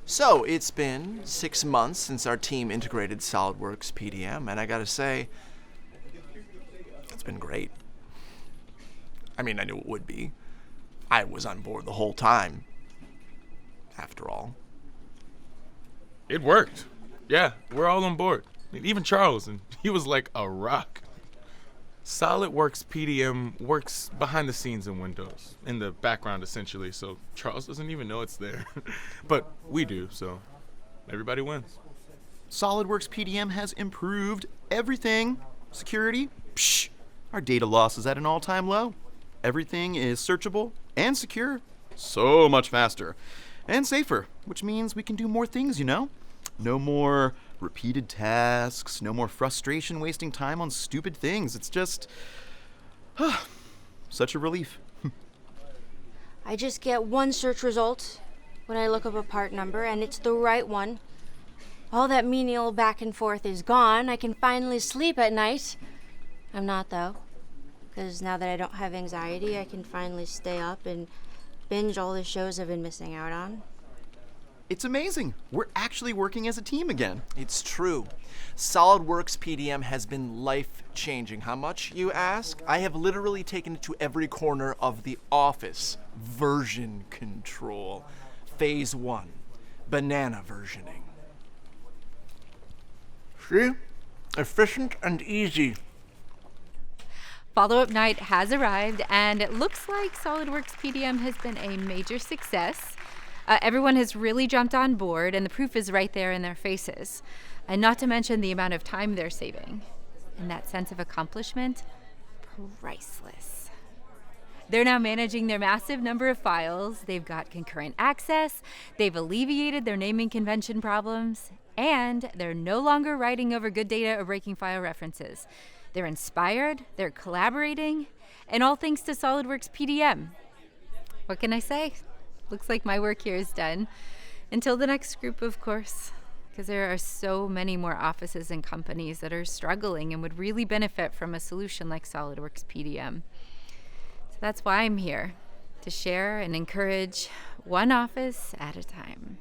So, it's been 6 months since our team integrated SOLIDWORKS PDM, and I gotta say, it's been great. I mean, I knew it would be. I was on board the whole time, after all. It worked. Yeah, we're all on board. I mean, even Charles, and he was like a rock. SOLIDWORKS PDM works behind the scenes in Windows, in the background essentially, so Charles doesn't even know it's there. But we do, so everybody wins. SOLIDWORKS PDM has improved everything. Security? Psh, our data loss is at an all-time low. Everything is searchable and secure. So much faster. And safer, which means we can do more things, you know? No more repeated tasks, no more frustration wasting time on stupid things. It's just such a relief. I just get one search result when I look up a part number, and it's the right one. All that menial back and forth is gone. I can finally sleep at night. I'm not, though, because now that I don't have anxiety, I can finally stay up and binge all the shows I've been missing out on. It's amazing. We're actually working as a team again. It's true. SOLIDWORKS PDM has been life-changing. How much, you ask? I have literally taken it to every corner of the office. Version control. Phase 1. Banana versioning. See? Efficient and easy. Follow-up night has arrived, and it looks like SOLIDWORKS PDM has been a major success. Everyone has really jumped on board, and the proof is right there in their faces. And not to mention the amount of time they're saving. And that sense of accomplishment, priceless. They're now managing their massive number of files. They've got concurrent access. They've alleviated their naming convention problems. And they're no longer writing over good data or breaking file references. They're inspired, they're collaborating, and all thanks to SOLIDWORKS PDM. What can I say? Looks like my work here is done. Until the next group, of course, because there are so many more offices and companies that are struggling and would really benefit from a solution like SOLIDWORKS PDM. So that's why I'm here, to share and encourage one office at a time.